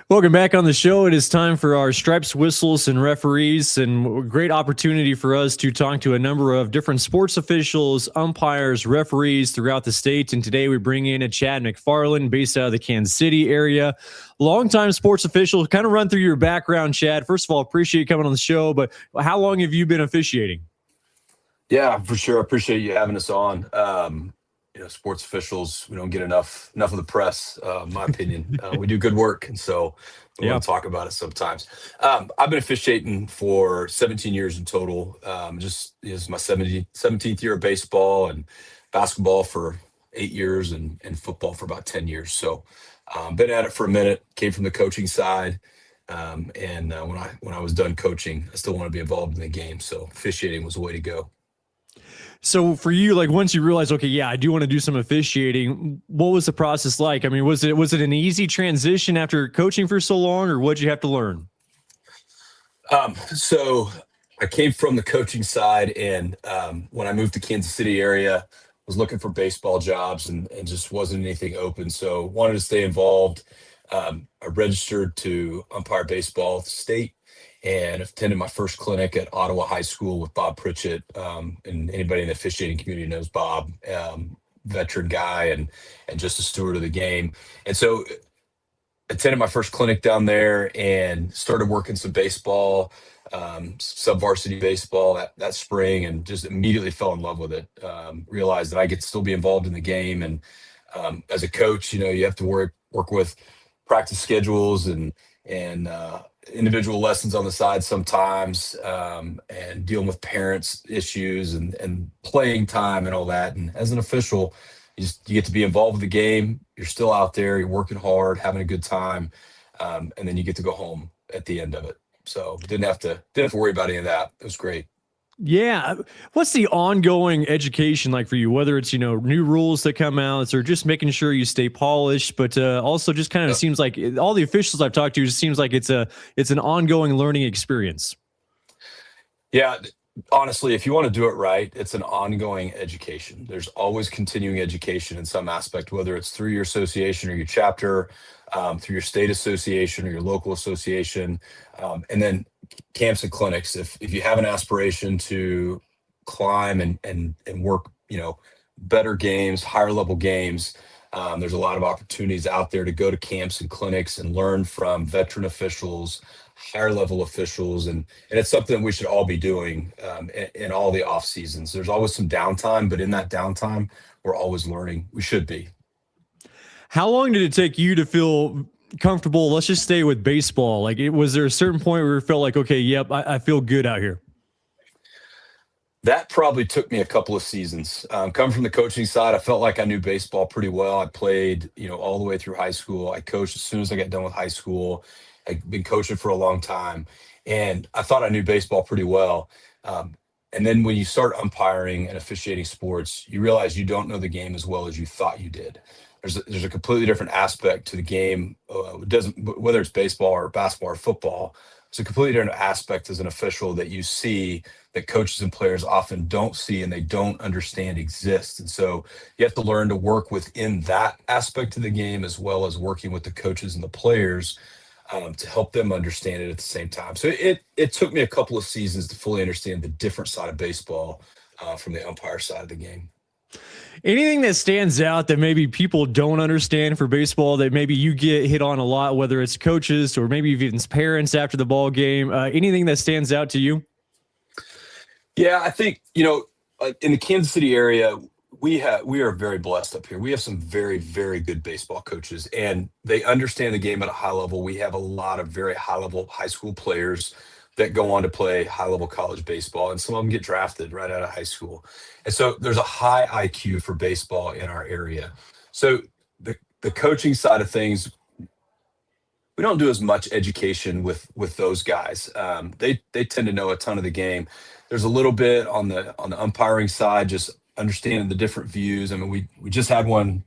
Welcome back on the show. It is time for our stripes, whistles, and referees, and great opportunity for us to talk to a number of different sports officials, umpires, referees throughout the state. And today we bring in a Chad McFarland based out of the Kansas City area, longtime sports official. Kind of run through your background, Chad. First of all, appreciate you coming on the show, but how long have you been officiating? Yeah, for sure. I appreciate you having us on. Sports officials, we don't get enough of the press, in my opinion. We do good work, and so we Yeah. want to talk about it sometimes. I've been officiating for 17 years in total. This is my 17th year of baseball and basketball for 8 years and football for about 10 years. So been at it for a minute, came from the coaching side. When I was done coaching, I still want to be involved in the game. So officiating was the way to go. So for you, like once you realize, okay, yeah, I do want to do some officiating, what was the process like? I mean, was it an easy transition after coaching for so long, or what'd you have to learn? So I came from the coaching side, and when I moved to Kansas City area, was looking for baseball jobs and just wasn't anything open. So wanted to stay involved. I registered to umpire baseball at the state and attended my first clinic at Ottawa High School with Bob Pritchett. And anybody in the officiating community knows Bob, veteran guy and just a steward of the game. And so attended my first clinic down there and started working some baseball, sub-varsity baseball that spring, and just immediately fell in love with it. Realized that I could still be involved in the game. And as a coach, you have to work with practice schedules and individual lessons on the side sometimes, and dealing with parents' issues and playing time and all that. And as an official, you get to be involved with the game. You're still out there. You're working hard, having a good time, and then you get to go home at the end of it. So didn't have to worry about any of that. It was great. Yeah. What's the ongoing education like for you? Whether it's, new rules that come out or just making sure you stay polished, but also just kind of seems like all the officials I've talked to, it seems like it's an ongoing learning experience. Yeah. Honestly, if you want to do it right, it's an ongoing education. There's always continuing education in some aspect, whether it's through your association or your chapter, through your state association or your local association, and then camps and clinics. If you have an aspiration to climb and work, better games, higher level games, there's a lot of opportunities out there to go to camps and clinics and learn from veteran officials, higher level officials, and it's something we should all be doing in all the off seasons. There's always some downtime, but in that downtime, we're always learning. We should be. How long did it take you to feel comfortable? Let's just stay with baseball. Like, was there a certain point where you felt like, okay, yep, I feel good out here? That probably took me a couple of seasons. Coming from the coaching side, I felt like I knew baseball pretty well. I played, all the way through high school. I coached as soon as I got done with high school. I've been coaching for a long time, and I thought I knew baseball pretty well. And then when you start umpiring and officiating sports, you realize you don't know the game as well as you thought you did. There's a completely different aspect to the game. Whether it's baseball or basketball or football, it's a completely different aspect as an official that you see that coaches and players often don't see and they don't understand exists. And so you have to learn to work within that aspect of the game as well as working with the coaches and the players to help them understand it at the same time. So it took me a couple of seasons to fully understand the different side of baseball from the umpire side of the game. Anything that stands out that maybe people don't understand for baseball that maybe you get hit on a lot, whether it's coaches or maybe even parents after the ball game, anything that stands out to you? Yeah, I think, in the Kansas City area, we are very blessed up here. We have some very, very good baseball coaches, and they understand the game at a high level. We have a lot of very high level high school players that go on to play high level college baseball, and some of them get drafted right out of high school. And so there's a high IQ for baseball in our area. So the coaching side of things, we don't do as much education with those guys. They tend to know a ton of the game. There's a little bit on the umpiring side, just understanding the different views. I mean, we just had one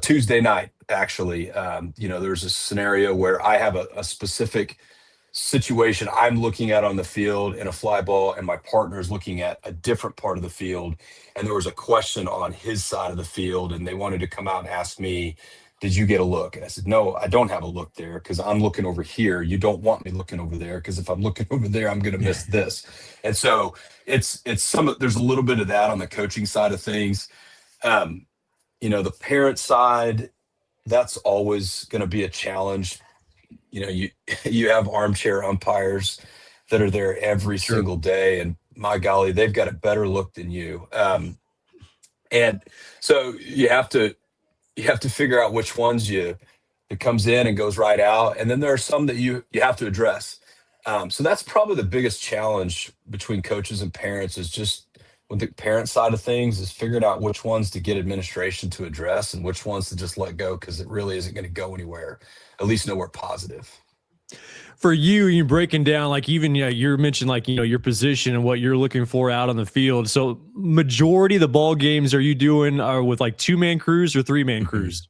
Tuesday night, actually. There's a scenario where I have a specific situation I'm looking at on the field in a fly ball, and my partner is looking at a different part of the field. And there was a question on his side of the field, and they wanted to come out and ask me, did you get a look? And I said, no, I don't have a look there because I'm looking over here. You don't want me looking over there because if I'm looking over there, I'm going to miss this. And so there's a little bit of that on the coaching side of things. Um, the parent side, that's always going to be a challenge. You you have armchair umpires that are there every Sure. single day, and my golly, they've got a better look than you. And so you have to figure out which ones it comes in and goes right out, and then there are some that you have to address. So that's probably the biggest challenge between coaches and parents is just with the parent side of things is figuring out which ones to get administration to address and which ones to just let go because it really isn't going to go anywhere, at least nowhere positive. For you breaking down, like even you mentioned like your position and what you're looking for out on the field. So majority of the ball games are you doing are with like 2-man crews or 3-man crews?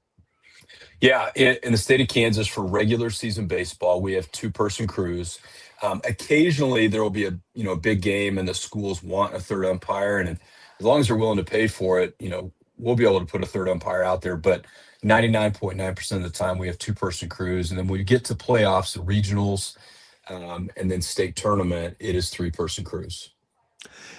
Yeah, in the state of Kansas for regular season baseball, we have 2-person crews. Occasionally, there will be a big game, and the schools want a third umpire, and as long as they're willing to pay for it, we'll be able to put a third umpire out there. But 99.9% of the time, we have 2-person crews, and then when we get to playoffs, regionals, and then state tournament, it is 3-person crews.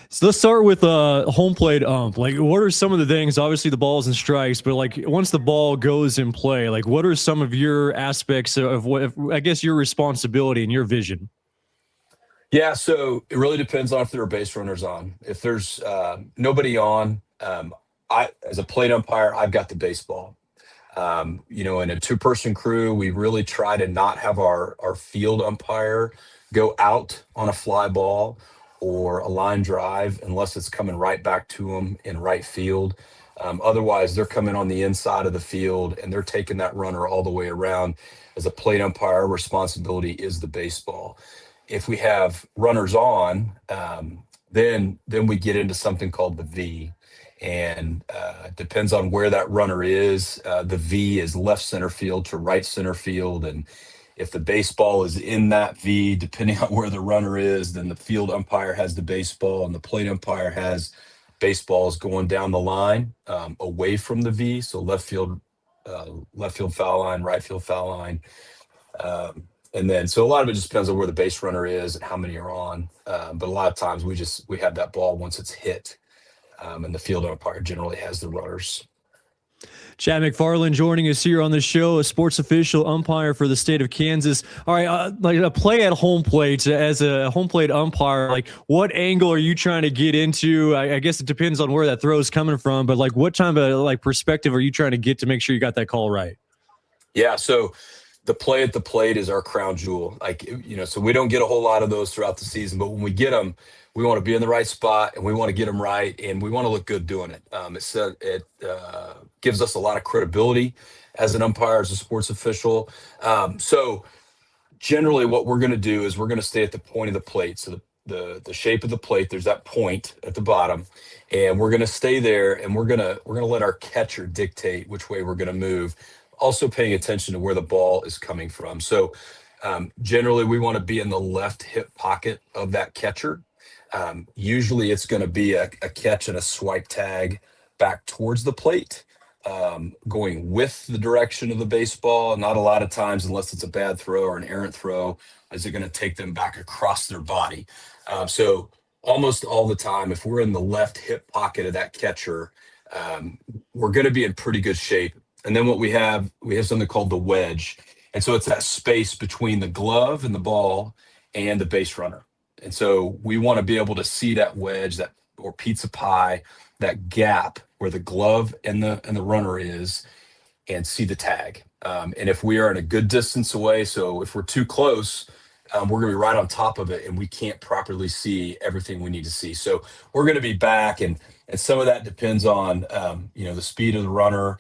So let's start with home plate ump. Like, what are some of the things? Obviously, the balls and strikes, but like once the ball goes in play, like what are some of your aspects of what I guess your responsibility and your vision? Yeah, so it really depends on if there are base runners on. If there's nobody on, I as a plate umpire, I've got the baseball. In a 2-person crew, we really try to not have our field umpire go out on a fly ball or a line drive unless it's coming right back to them in right field. Otherwise, they're coming on the inside of the field and they're taking that runner all the way around. As a plate umpire, our responsibility is the baseball. If we have runners on, then we get into something called the V, and depends on where that runner is. The V is left center field to right center field, and if the baseball is in that V, depending on where the runner is, then the field umpire has the baseball, and the plate umpire has baseballs going down the line away from the V. So left field foul line, right field foul line. And then, so a lot of it just depends on where the base runner is and how many are on. But a lot of times we have that ball once it's hit, and the field umpire generally has the runners. Chad McFarland joining us here on the show, a sports official umpire for the state of Kansas. All right, like a play at home plate as a home plate umpire, like what angle are you trying to get into? I guess it depends on where that throw is coming from, but like what type of like perspective are you trying to get to make sure you got that call right? Yeah, so the play at the plate is our crown jewel. So we don't get a whole lot of those throughout the season, but when we get them, we want to be in the right spot and we want to get them right and we want to look good doing it. It gives us a lot of credibility as an umpire, as a sports official. So generally what we're going to do is we're going to stay at the point of the plate. So the shape of the plate, there's that point at the bottom, and we're going to stay there and we're going to let our catcher dictate which way we're going to move, also paying attention to where the ball is coming from. So generally we want to be in the left hip pocket of that catcher. Usually it's going to be a catch and a swipe tag back towards the plate, going with the direction of the baseball. Not a lot of times, unless it's a bad throw or an errant throw, is it going to take them back across their body. So almost all the time, if we're in the left hip pocket of that catcher, we're going to be in pretty good shape. And then we have something called the wedge. And so it's that space between the glove and the ball and the base runner. And so we want to be able to see that wedge, or pizza pie, that gap where the glove and the runner is, and see the tag. And if we are in a good distance away, so if we're too close, we're going to be right on top of it and we can't properly see everything we need to see. So we're going to be back, and some of that depends on the speed of the runner,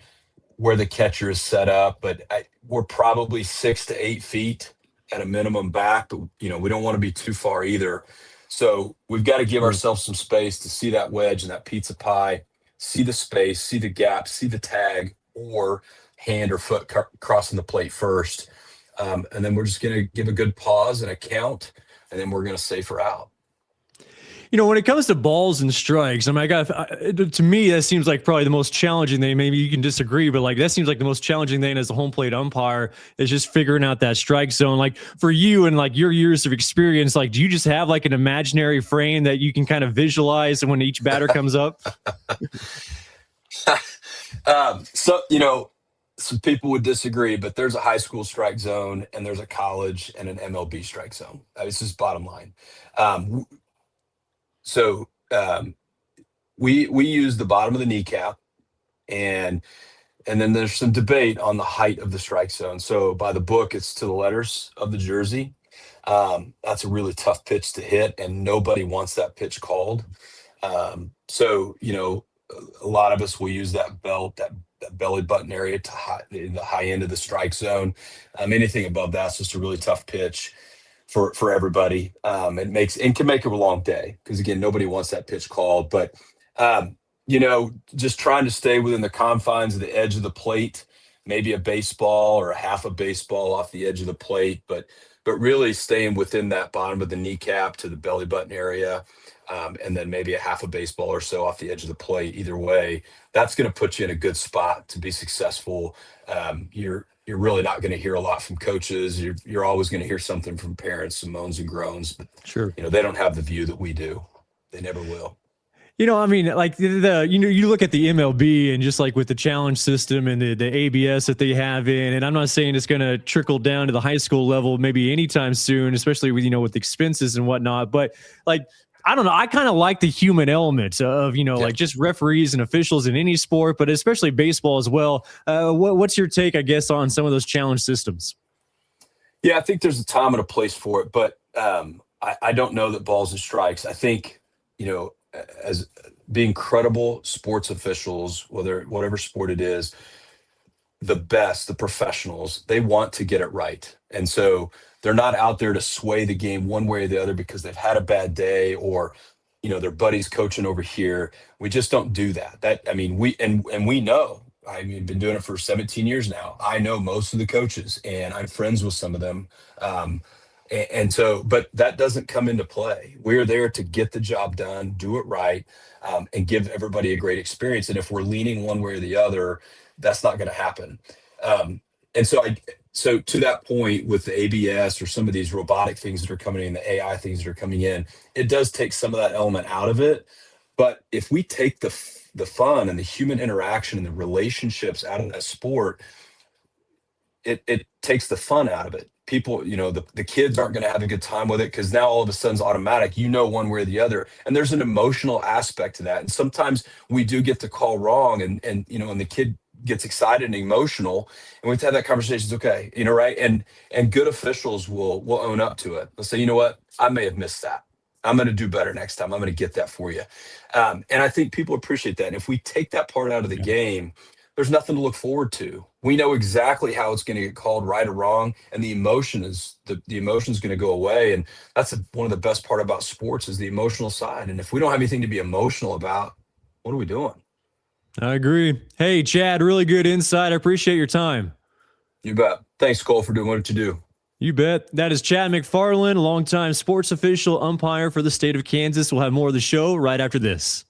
where the catcher is set up, but we're probably 6 to 8 feet at a minimum back, but we don't want to be too far either. So we've got to give ourselves some space to see that wedge and that pizza pie, see the space, see the gap, see the tag, or hand or foot crossing the plate first. And then we're just going to give a good pause and a count, and then we're going to say for out. When it comes to balls and strikes, I mean, to me, that seems like probably the most challenging thing. Maybe you can disagree, but like that seems like the most challenging thing as a home plate umpire is just figuring out that strike zone. Like for you and like your years of experience, like do you just have like an imaginary frame that you can kind of visualize when each batter comes up? Some people would disagree, but there's a high school strike zone and there's a college and an MLB strike zone. It's just bottom line. Um, so we use the bottom of the kneecap, and then there's some debate on the height of the strike zone. So by the book, it's to the letters of the jersey. That's a really tough pitch to hit, and nobody wants that pitch called. A lot of us will use that belt, that belly button area to the high end of the strike zone. Anything above that's just a really tough pitch for everybody. It can make it a long day because again, nobody wants that pitch called. But just trying to stay within the confines of the edge of the plate, maybe a baseball or a half a baseball off the edge of the plate, but really staying within that bottom of the kneecap to the belly button area. And then maybe a half a baseball or so off the edge of the plate. Either way, that's going to put you in a good spot to be successful. You're really not going to hear a lot from coaches. You're always going to hear something from parents, some moans and groans. But Sure. they don't have the view that we do. They never will. Like you look at the MLB and just like with the challenge system and the ABS that they have in, and I'm not saying it's going to trickle down to the high school level maybe anytime soon, especially with expenses and whatnot. But like, I don't know. I kind of like the human element of, like just referees and officials in any sport, but especially baseball as well. What's your take, I guess, on some of those challenge systems? Yeah, I think there's a time and a place for it, but I don't know that balls and strikes. I think, as being credible sports officials, whatever sport it is, the professionals, they want to get it right. And so they're not out there to sway the game one way or the other because they've had a bad day or, their buddies coaching over here. We just don't do that. We know, been doing it for 17 years now. I know most of the coaches and I'm friends with some of them. But that doesn't come into play. We're there to get the job done, do it right, and give everybody a great experience. And if we're leaning one way or the other, that's not going to happen. So to that point with the ABS or some of these robotic things that are coming in, the AI things that are coming in, it does take some of that element out of it. But if we take the fun and the human interaction and the relationships out of that sport, it takes the fun out of it. People, the kids aren't going to have a good time with it because now all of a sudden it's automatic, one way or the other. And there's an emotional aspect to that. And sometimes we do get the call wrong and the kid gets excited and emotional, and we have to have that conversation. It's okay, right? And good officials will own up to it. They'll say, you know what, I may have missed that. I'm going to do better next time. I'm going to get that for you. And I think people appreciate that. And if we take that part out of the game, there's nothing to look forward to. We know exactly how it's going to get called right or wrong, and the emotion is the emotion is going to go away. And that's one of the best part about sports is the emotional side. And if we don't have anything to be emotional about, what are we doing? I agree. Hey, Chad, really good insight. I appreciate your time. You bet. Thanks, Cole, for doing what you do. You bet. That is Chad McFarland, longtime sports official umpire for the state of Kansas. We'll have more of the show right after this.